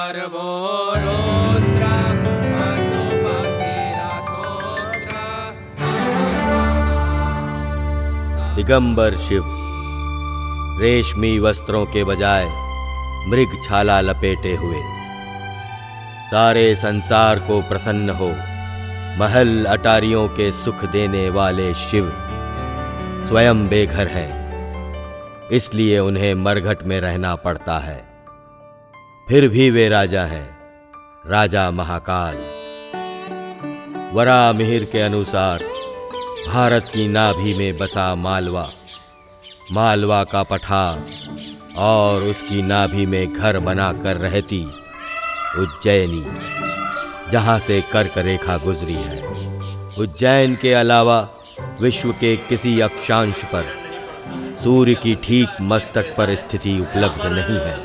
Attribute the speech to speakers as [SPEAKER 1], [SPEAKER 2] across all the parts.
[SPEAKER 1] Servo Rudra पशुपतिरथोग्र
[SPEAKER 2] Digambar Shiv रेशमी वस्त्रों के बजाय मृग छाला लपेटे हुए, सारे संसार को प्रसन्न हो महल अटारियों के सुख देने वाले शिव स्वयं बेघर हैं, इसलिए उन्हें मरघट में रहना पड़ता है। फिर भी वे राजा हैं, राजा महाकाल। वरामिहिर के अनुसार भारत की नाभि में बसा मालवा, मालवा का पठार और उसकी नाभि में घर बनाकर रहती उज्जैनी, जहां से कर्क रेखा गुजरी है। उज्जैन के अलावा विश्व के किसी अक्षांश पर सूर्य की ठीक मस्तक पर स्थिति उपलब्ध नहीं है।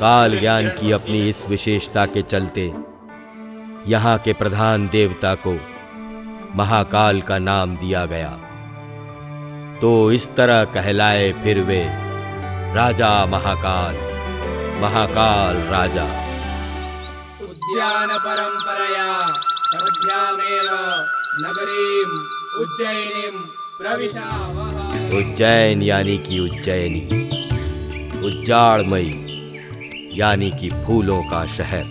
[SPEAKER 2] काल ज्ञान की अपनी इस विशेषता के चलते यहाँ के प्रधान देवता को महाकाल का नाम दिया गया। तो इस तरह कहलाए फिर वे राजा महाकाल, महाकाल राजा।
[SPEAKER 1] उद्यान परंपरया तद्भ्यामेव नगरीम उज्जैनीम प्रविशावः।
[SPEAKER 2] उज्जैन यानी कि उज्जैनी, उज्जाड़मयी यानी कि फूलों का शहर,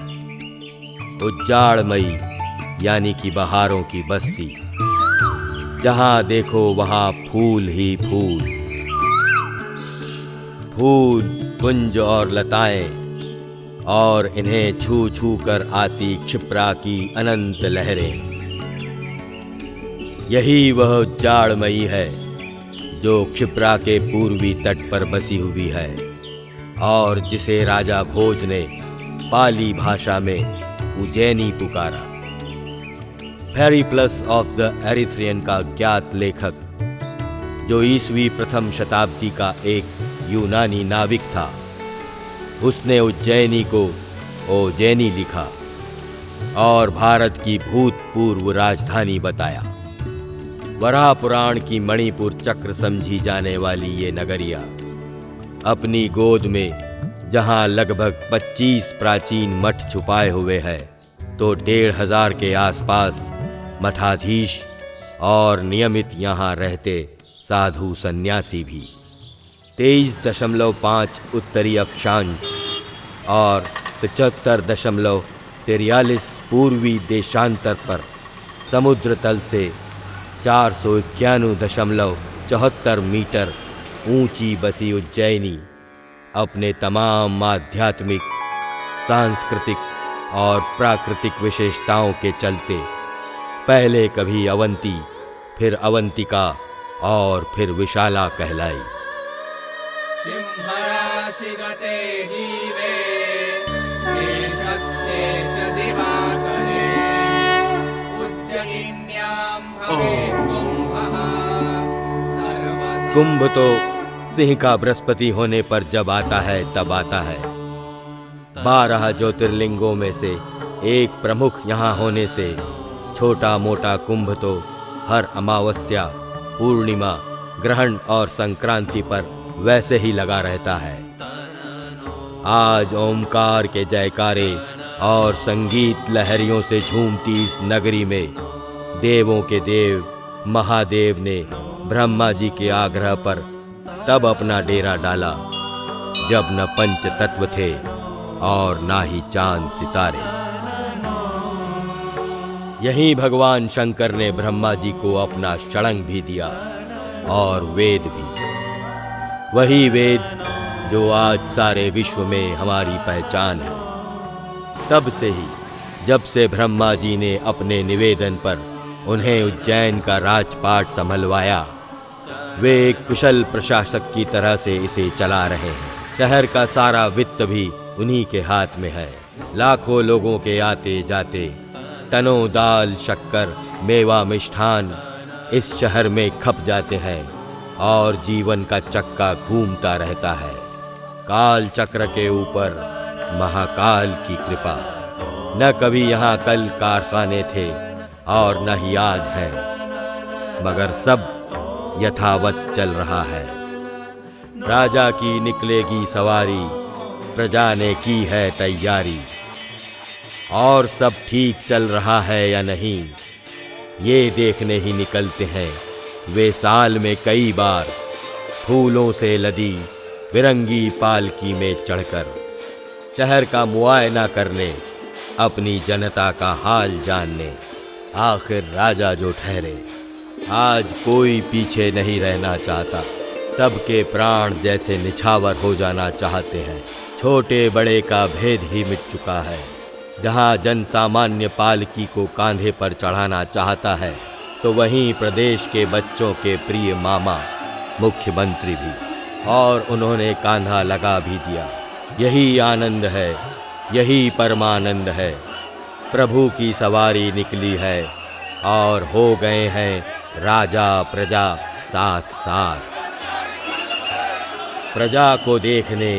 [SPEAKER 2] उज्जाड़मयी यानी कि बहारों की बस्ती। जहां देखो वहां फूल ही फूल, फूल कुंज और लताएं, और इन्हें छू छू कर आती क्षिप्रा की अनंत लहरें। यही वह उज्जाड़मयी है जो क्षिप्रा के पूर्वी तट पर बसी हुई है और जिसे राजा भोज ने पाली भाषा में उज्जैनी पुकारा। पेरिप्लस ऑफ द एरिथ्रियन का ज्ञात लेखक, जो ईसवी प्रथम शताब्दी का एक यूनानी नाविक था, उसने उज्जैनी को ओजैनी लिखा और भारत की भूतपूर्व राजधानी बताया। वराह पुराण की मणिपुर चक्र समझी जाने वाली ये नगरिया अपनी गोद में जहां लगभग 25 प्राचीन मठ छुपाए हुए है, तो 1500 के आसपास मठाधीश और नियमित यहाँ रहते साधु सन्यासी भी। 23.5 उत्तरी अक्षांश और 75.43 पूर्वी देशांतर पर समुद्र तल से 491.74 मीटर ऊंची बसी उज्जैनी अपने तमाम आध्यात्मिक, सांस्कृतिक और प्राकृतिक विशेषताओं के चलते पहले कभी अवंती, फिर अवंतिका और फिर विशाला कहलाई।
[SPEAKER 1] सिंहराशिगते जीवे देशस्थे च दिवाकरे उज्जयिन्यां भवेत् कुम्भः सर्वस्य।
[SPEAKER 2] कुंभ तो सिंह का बृहस्पति होने पर जब आता है तब आता है। 12 ज्योतिर्लिंगों में से एक प्रमुख यहाँ होने से छोटा मोटा कुंभ तो हर अमावस्या, पूर्णिमा, ग्रहण और संक्रांति पर वैसे ही लगा रहता है। आज ओमकार के जयकारे और संगीत लहरियों से झूमती इस नगरी में देवों के देव महादेव ने ब्रह्मा जी के आग्रह पर तब अपना डेरा डाला जब न पंच तत्व थे और ना ही चांद सितारे। यहीं भगवान शंकर ने ब्रह्मा जी को अपना षडंग भी दिया और वेद भी, वही वेद जो आज सारे विश्व में हमारी पहचान है। तब से ही जब से ब्रह्मा जी ने अपने निवेदन पर उन्हें उज्जैन का राजपाट संभलवाया, वे एक कुशल प्रशासक की तरह से इसे चला रहे हैं। शहर का सारा वित्त भी उन्हीं के हाथ में है। लाखों लोगों के आते जाते, टनों दाल शक्कर मेवा मिष्ठान इस शहर में खप जाते हैं और जीवन का चक्का घूमता रहता है। काल चक्र के ऊपर महाकाल की कृपा। न कभी यहाँ कल कारखाने थे और न ही आज हैं, मगर सब यथावत चल रहा है। राजा की निकलेगी सवारी, प्रजा ने की है तैयारी। और सब ठीक चल रहा है या नहीं, ये देखने ही निकलते हैं वे साल में कई बार, फूलों से लदी बिरंगी पालकी में चढ़कर, शहर का मुआयना करने, अपनी जनता का हाल जानने। आखिर राजा जो ठहरे, आज कोई पीछे नहीं रहना चाहता। सबके प्राण जैसे निछावर हो जाना चाहते हैं। छोटे बड़े का भेद ही मिट चुका है। जहाँ जन सामान्य पालकी को कांधे पर चढ़ाना चाहता है, तो वहीं प्रदेश के बच्चों के प्रिय मामा मुख्यमंत्री भी, और उन्होंने कांधा लगा भी दिया। यही आनंद है, यही परमानंद है। प्रभु की सवारी निकली है और हो गए हैं राजा प्रजा साथ साथ। प्रजा को देखने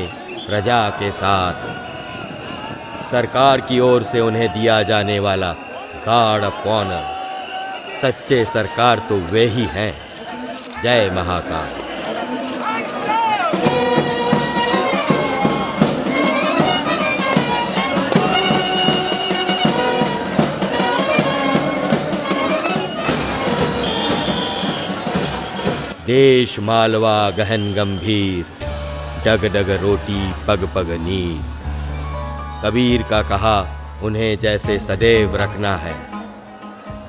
[SPEAKER 2] प्रजा के साथ, सरकार की ओर से उन्हें दिया जाने वाला गार्ड ऑफ ऑनर। सच्चे सरकार तो वे ही हैं। जय महाकाल। देश मालवा गहन गंभीर, डग डग रोटी पग पग नीर। कबीर का कहा उन्हें जैसे सदैव रखना है,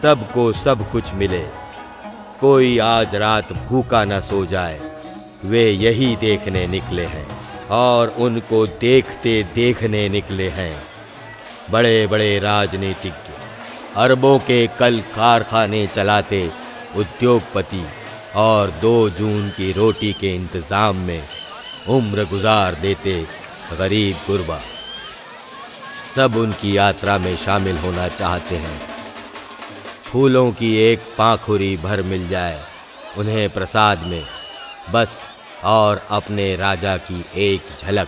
[SPEAKER 2] सबको सब कुछ मिले, कोई आज रात भूखा न सो जाए। वे यही देखने निकले हैं और उनको देखते देखने निकले हैं। बड़े बड़े राजनीतिज्ञ, अरबों के कल कारखाने चलाते उद्योगपति और 2 जून की रोटी के इंतज़ाम में उम्र गुजार देते गरीब गुरबा, सब उनकी यात्रा में शामिल होना चाहते हैं। फूलों की एक पाखुरी भर मिल जाए उन्हें प्रसाद में, बस, और अपने राजा की एक झलक।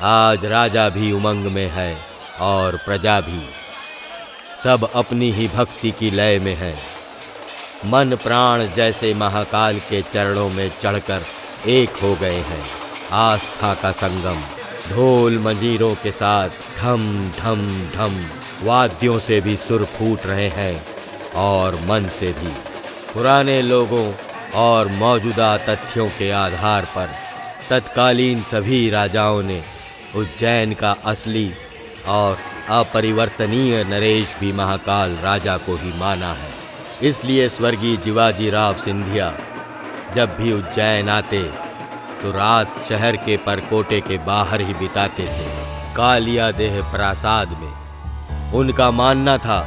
[SPEAKER 2] आज राजा भी उमंग में है और प्रजा भी, सब अपनी ही भक्ति की लय में है। मन प्राण जैसे महाकाल के चरणों में चढ़कर एक हो गए हैं। आस्था का संगम, ढोल मंजीरों के साथ ढम ढम ढम, वाद्यों से भी सुर फूट रहे हैं और मन से भी। पुराने लोगों और मौजूदा तथ्यों के आधार पर तत्कालीन सभी राजाओं ने उज्जैन का असली और अपरिवर्तनीय नरेश भी महाकाल राजा को ही माना है। इसलिए स्वर्गीय जिवाजी राव सिंधिया जब भी उज्जैन आते तो रात शहर के परकोटे के बाहर ही बिताते थे, कालिया देह प्रासाद में। उनका मानना था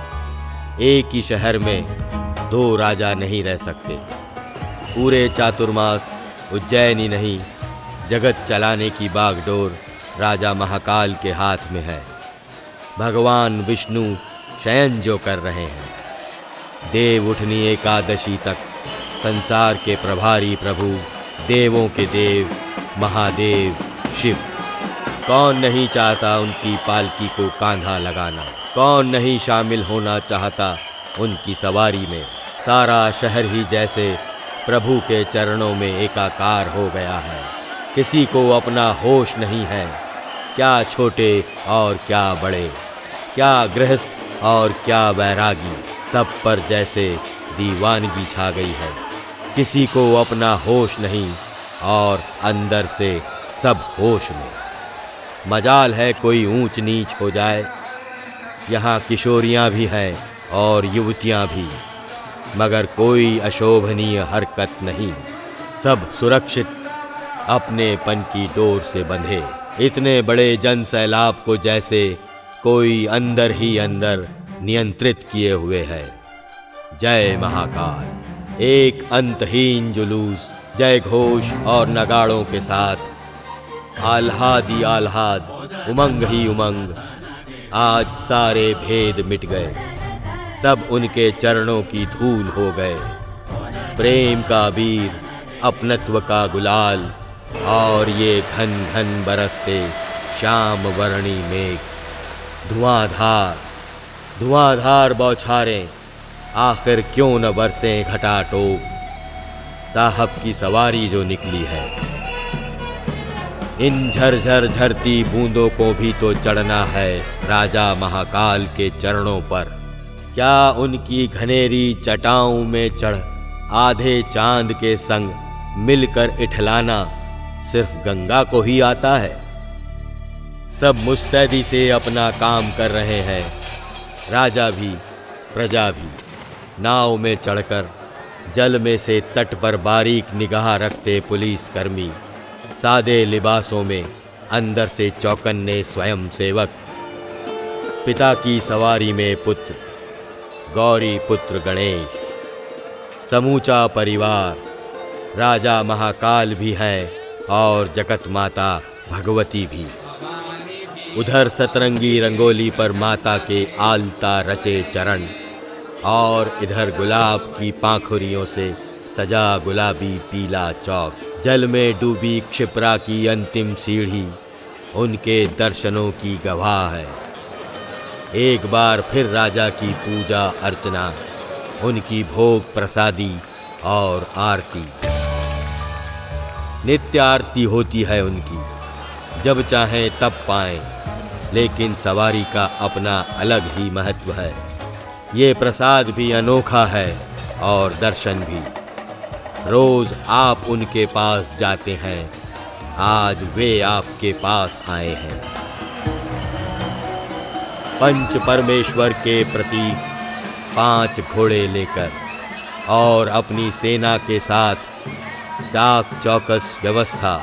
[SPEAKER 2] एक ही शहर में 2 राजा नहीं रह सकते। पूरे चातुर्मास उज्जैन ही नहीं, जगत चलाने की बागडोर राजा महाकाल के हाथ में है। भगवान विष्णु शयन जो कर रहे हैं, देव उठनी एकादशी तक संसार के प्रभारी प्रभु, देवों के देव महादेव शिव। कौन नहीं चाहता उनकी पालकी को कांधा लगाना, कौन नहीं शामिल होना चाहता उनकी सवारी में। सारा शहर ही जैसे प्रभु के चरणों में एकाकार हो गया है। किसी को अपना होश नहीं है, क्या छोटे और क्या बड़े, क्या गृहस्थ और क्या वैरागी, सब पर जैसे दीवानगी छा गई है। किसी को अपना होश नहीं और अंदर से सब होश में। मजाल है कोई ऊंच नीच हो जाए। यहाँ किशोरियाँ भी हैं और युवतियाँ भी, मगर कोई अशोभनीय हरकत नहीं। सब सुरक्षित अपनेपन की डोर से बंधे। इतने बड़े जन सैलाब को जैसे कोई अंदर ही अंदर नियंत्रित किए हुए है। जय महाकाल। एक अंतहीन जुलूस, जय घोष और नगाड़ों के साथ, आह्लाद ही आह्लाद, उमंग ही उमंग। आज सारे भेद मिट गए, सब उनके चरणों की धूल हो गए। प्रेम का अबीर, अपनत्व का गुलाल, और ये घन घन बरसते श्याम वर्णी मेघ। धुआंधार धुआंधार बौछारें, आखिर क्यों न बरसें घटाटोप। साहब की सवारी जो निकली है, इन झरझर झरती बूंदों को भी तो चढ़ना है राजा महाकाल के चरणों पर। क्या उनकी घनेरी चटाओं में चढ़ आधे चांद के संग मिलकर इठलाना सिर्फ गंगा को ही आता है? सब मुस्तैदी से अपना काम कर रहे हैं, राजा भी प्रजा भी। नाव में चढ़कर जल में से तट पर बारीक निगाह रखते पुलिस कर्मी, सादे लिबासों में अंदर से चौकन्ने स्वयं सेवक, पिता की सवारी में पुत्र गौरी पुत्र गणेश, समूचा परिवार। राजा महाकाल भी है और जगत माता भगवती भी। उधर सतरंगी रंगोली पर माता के आलता रचे चरण, और इधर गुलाब की पाखुरियों से सजा गुलाबी पीला चौक। जल में डूबी क्षिप्रा की अंतिम सीढ़ी उनके दर्शनों की गवाह है। एक बार फिर राजा की पूजा अर्चना, उनकी भोग प्रसादी और आरती। नित्य आरती होती है उनकी, जब चाहें तब पाएं, लेकिन सवारी का अपना अलग ही महत्व है। ये प्रसाद भी अनोखा है और दर्शन भी। रोज आप उनके पास जाते हैं, आज वे आपके पास आए हैं। पंच परमेश्वर के प्रतीक 5 घोड़े लेकर और अपनी सेना के साथ चाक चौकस व्यवस्था,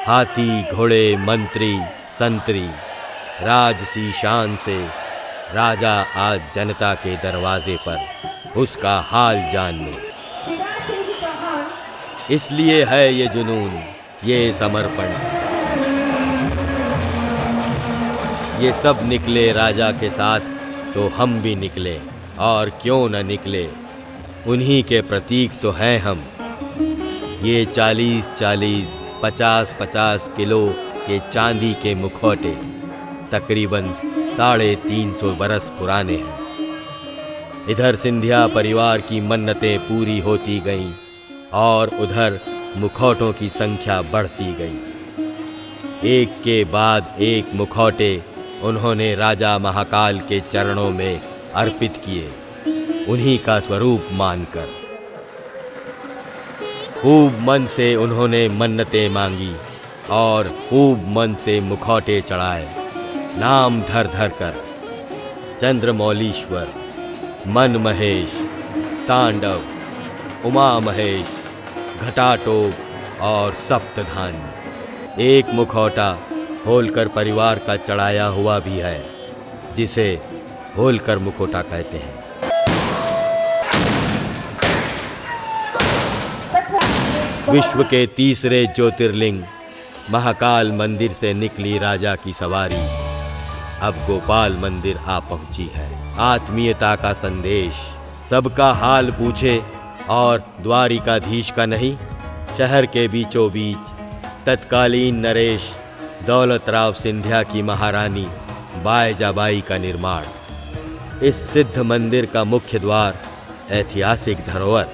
[SPEAKER 2] हाथी घोड़े मंत्री संतरी, राजसी शान से राजा आज जनता के दरवाजे पर उसका हाल जानने। इसलिए है ये जुनून, ये समर्पण। ये सब निकले राजा के साथ तो हम भी निकले, और क्यों न निकले, उन्हीं के प्रतीक तो हैं हम। ये 40-40, 50-50 किलो के चांदी के मुखौटे तकरीबन 350 बरस पुराने हैं। इधर सिंधिया परिवार की मन्नतें पूरी होती गईं और उधर मुखौटों की संख्या बढ़ती गई। एक के बाद एक मुखौटे उन्होंने राजा महाकाल के चरणों में अर्पित किए, उन्हीं का स्वरूप मानकर। खूब मन से उन्होंने मन्नतें मांगी और खूब मन से मुखौटे चढ़ाए, नाम धर धर कर। चंद्रमौलीश्वर, मन महेश, तांडव, उमा महेश, घटाटोप और सप्तधान्य। एक मुखौटा होलकर परिवार का चढ़ाया हुआ भी है, जिसे होलकर मुखौटा कहते हैं। विश्व के तीसरे ज्योतिर्लिंग महाकाल मंदिर से निकली राजा की सवारी अब गोपाल मंदिर आ पहुंची है। आत्मीयता का संदेश, सबका हाल पूछे और द्वारिकाधीश का नहीं। शहर के बीचों बीच तत्कालीन नरेश दौलतराव सिंधिया की महारानी बायजाबाई का निर्माण। इस सिद्ध मंदिर का मुख्य द्वार ऐतिहासिक धरोहर।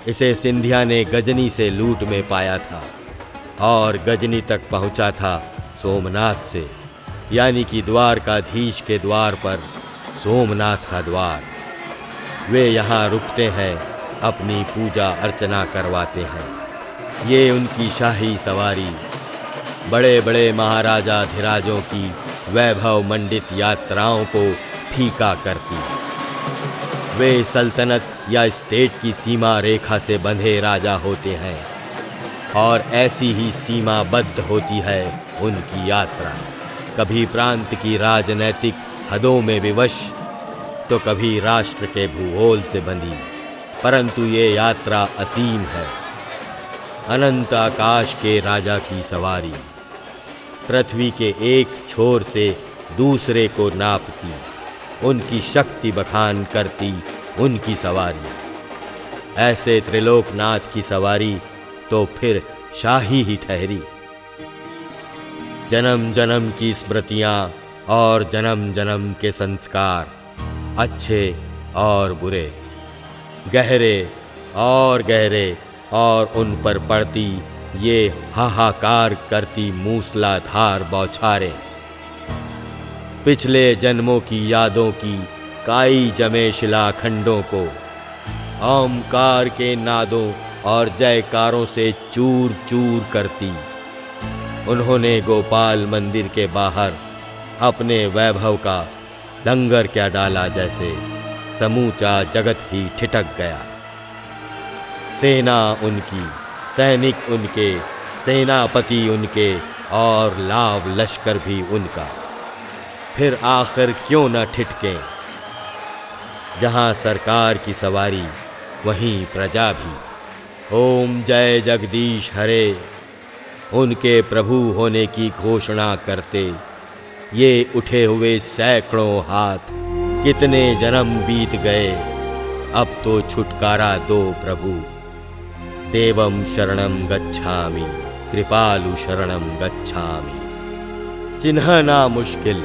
[SPEAKER 2] इसे सिंधिया ने गजनी से लूट में पाया था और गजनी तक पहुंचा था सोमनाथ से, यानी कि द्वारकाधीश के द्वार पर सोमनाथ का द्वार। वे यहाँ रुकते हैं, अपनी पूजा अर्चना करवाते हैं। ये उनकी शाही सवारी बड़े बड़े महाराजाधिराजों की वैभव मंडित यात्राओं को फीका करती। वे सल्तनत या स्टेट की सीमा रेखा से बंधे राजा होते हैं और ऐसी ही सीमाबद्ध होती है उनकी यात्रा। कभी प्रांत की राजनैतिक हदों में विवश, तो कभी राष्ट्र के भूगोल से बंधी, परंतु ये यात्रा असीम है। अनंत आकाश के राजा की सवारी पृथ्वी के एक छोर से दूसरे को नापती, उनकी शक्ति बखान करती उनकी सवारी। ऐसे त्रिलोकनाथ की सवारी तो फिर शाही ही ठहरी। जन्म जन्म की स्मृतियाँ और जन्म जन्म के संस्कार, अच्छे और बुरे, गहरे और गहरे, और उन पर पड़ती ये हाहाकार करती मूसलाधार बौछारें, पिछले जन्मों की यादों की काई जमे शिलाखंडों को ओमकार के नादों और जयकारों से चूर चूर करती। उन्होंने गोपाल मंदिर के बाहर अपने वैभव का लंगर क्या डाला, जैसे समूचा जगत ही ठिठक गया। सेना उनकी, सैनिक उनके, सेनापति उनके और लाव लश्कर भी उनका, फिर आखिर क्यों न ठिठकें। जहां सरकार की सवारी वहीं प्रजा भी। ओम जय जगदीश हरे उनके प्रभु होने की घोषणा करते ये उठे हुए सैकड़ों हाथ कितने जन्म बीत गए, अब तो छुटकारा दो प्रभु। देवम शरणम गच्छामि, कृपालु शरणम गच्छामि। चिन्हना मुश्किल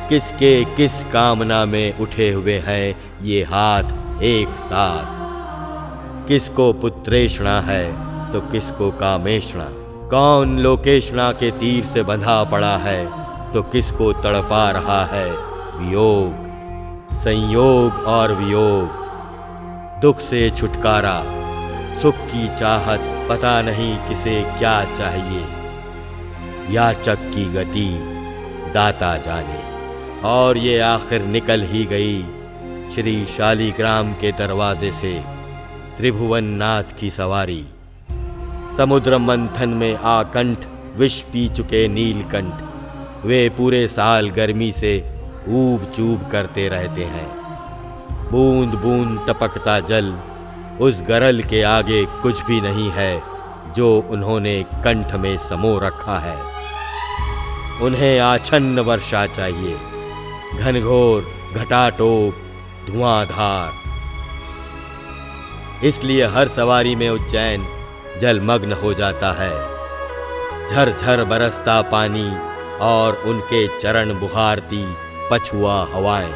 [SPEAKER 2] किसके किस कामना में उठे हुए हैं ये हाथ एक साथ। किसको पुत्रेषणा है तो किसको कामेषणा, कौन लोकेषणा के तीर से बंधा पड़ा है तो किसको तड़पा रहा है वियोग। संयोग और वियोग, दुख से छुटकारा, सुख की चाहत, पता नहीं किसे क्या चाहिए। याचक की गति दाता जाने। और ये आखिर निकल ही गई श्री शालीग्राम के दरवाजे से त्रिभुवन नाथ की सवारी। समुद्र मंथन में आकंठ विष पी चुके नीलकंठ, वे पूरे साल गर्मी से ऊब चूब करते रहते हैं। बूंद बूंद टपकता जल उस गरल के आगे कुछ भी नहीं है जो उन्होंने कंठ में समो रखा है। उन्हें आछन्न वर्षा चाहिए, घनघोर, घटाटोप, धुआंधार। इसलिए हर सवारी में उज्जैन जलमग्न हो जाता है। झरझर बरसता पानी और उनके चरण बुहारती पछुआ हवाएं।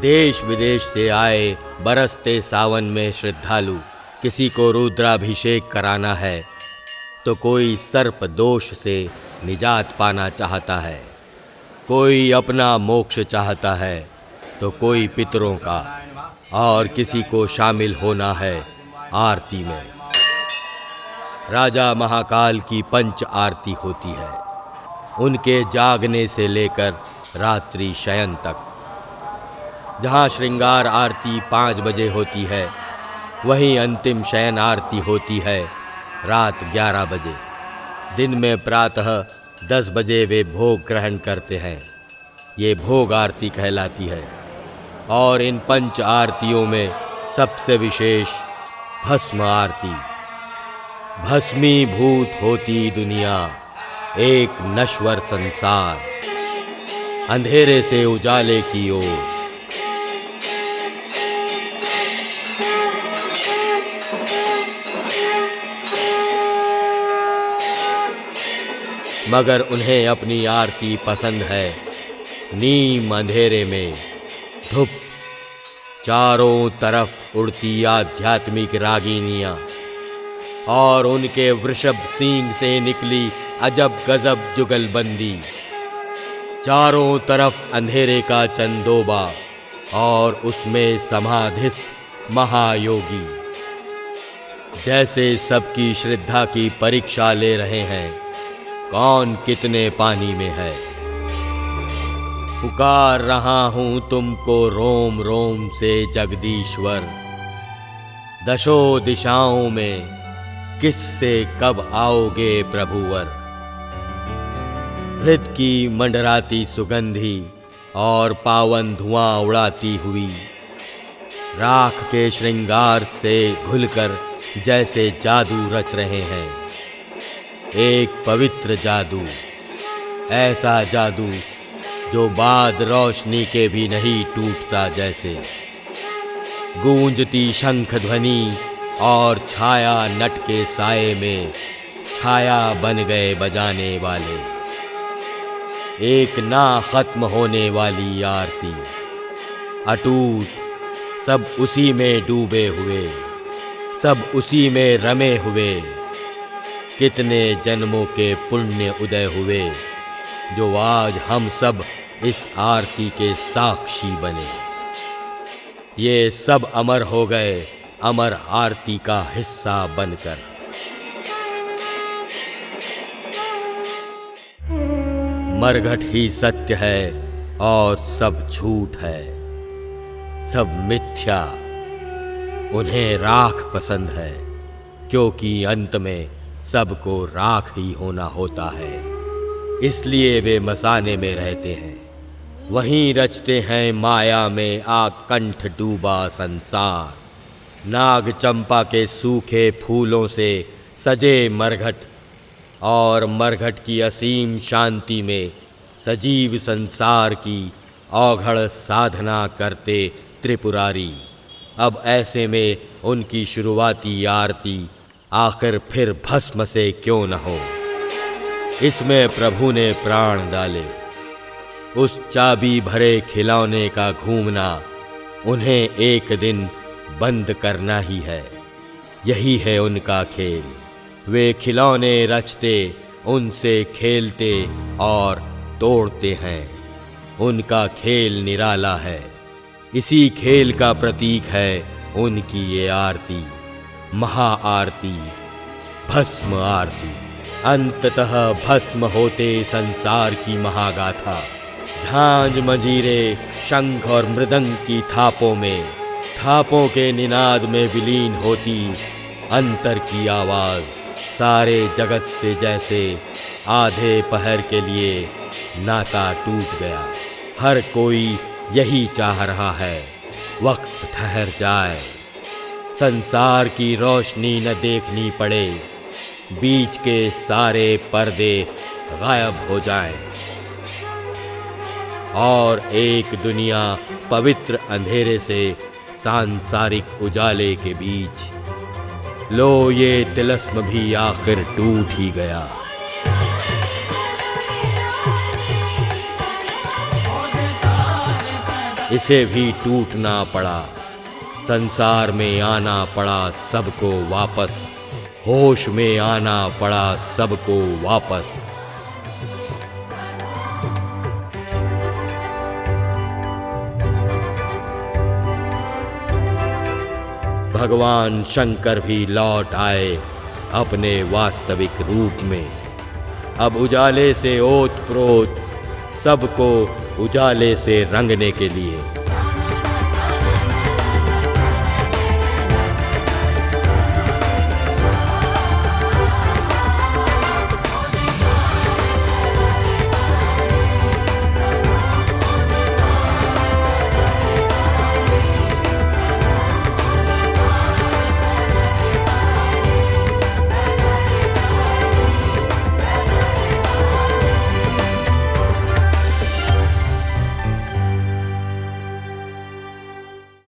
[SPEAKER 2] देश विदेश से आए बरसते सावन में श्रद्धालु, किसी को रुद्राभिषेक कराना है तो कोई सर्प दोष से निजात पाना चाहता है, कोई अपना मोक्ष चाहता है तो कोई पितरों का, और किसी को शामिल होना है आरती में। राजा महाकाल की पंच आरती होती है, उनके जागने से लेकर रात्रि शयन तक। जहाँ श्रृंगार आरती 5 बजे होती है, वहीं अंतिम शयन आरती होती है रात 11 बजे। दिन में प्रातः 10 बजे वे भोग ग्रहण करते हैं, ये भोग आरती कहलाती है। और इन पंच आरतियों में सबसे विशेष भस्म आरती। भस्मीभूत होती दुनिया, एक नश्वर संसार, अंधेरे से उजाले की ओर। मगर उन्हें अपनी आरती पसंद है नीम अंधेरे में धूप, चारों तरफ उड़ती आध्यात्मिक रागिनियां और उनके वृषभ सींग से निकली अजब गजब जुगलबंदी। चारों तरफ अंधेरे का चंदोबा और उसमें समाधिस्थ महायोगी, जैसे सबकी श्रद्धा की परीक्षा ले रहे हैं कौन कितने पानी में है। पुकार रहा हूं तुमको रोम रोम से जगदीश्वर, दशो दिशाओं में किससे कब आओगे प्रभुवर। हृद की मंडराती सुगंधी और पावन धुआं उड़ाती हुई, राख के श्रृंगार से घुलकर जैसे जादू रच रहे हैं, एक पवित्र जादू, ऐसा जादू जो बाद रोशनी के भी नहीं टूटता जैसे। गूंजती शंख ध्वनि और छाया नट के साए में छाया बन गए बजाने वाले। एक ना खत्म होने वाली आरती, अटूट, सब उसी में डूबे हुए, सब उसी में रमे हुए, कितने जन्मों के पुण्य उदय हुए जो आज हम सब इस आरती के साक्षी बने। ये सब अमर हो गए अमर आरती का हिस्सा बनकर। मरघट ही सत्य है और सब झूठ है, सब मिथ्या। उन्हें राख पसंद है क्योंकि अंत में सबको राख ही होना होता है, इसलिए वे मसाने में रहते हैं। वहीं रचते हैं माया में आकंठ डूबा संसार। नाग चंपा के सूखे फूलों से सजे मरघट और मरघट की असीम शांति में सजीव संसार की औघड़ साधना करते त्रिपुरारी। अब ऐसे में उनकी शुरुआती आरती आखिर फिर भस्म से क्यों न हो। इसमें प्रभु ने प्राण डाले। उस चाबी भरे खिलौने का घूमना उन्हें एक दिन बंद करना ही है। यही है उनका खेल। वे खिलौने रचते, उनसे खेलते और तोड़ते हैं। उनका खेल निराला है। इसी खेल का प्रतीक है उनकी ये आरती, महा आरती, भस्म आरती। अंततः भस्म होते संसार की महागाथा। झांझ मंजीरे शंख और मृदंग की थापों में, थापों के निनाद में विलीन होती अंतर की आवाज। सारे जगत से जैसे आधे पहर के लिए नाता टूट गया। हर कोई यही चाह रहा है वक्त ठहर जाए, संसार की रोशनी न देखनी पड़े, बीच के सारे पर्दे गायब हो जाएं और एक दुनिया पवित्र अंधेरे से सांसारिक उजाले के बीच। लो ये तिलस्म भी आखिर टूट ही गया। इसे भी टूटना पड़ा। संसार में आना पड़ा सबको वापस, होश में आना पड़ा सबको वापस। भगवान शंकर भी लौट आए अपने वास्तविक रूप में। अब उजाले से ओत प्रोत सबको उजाले से रंगने के लिए।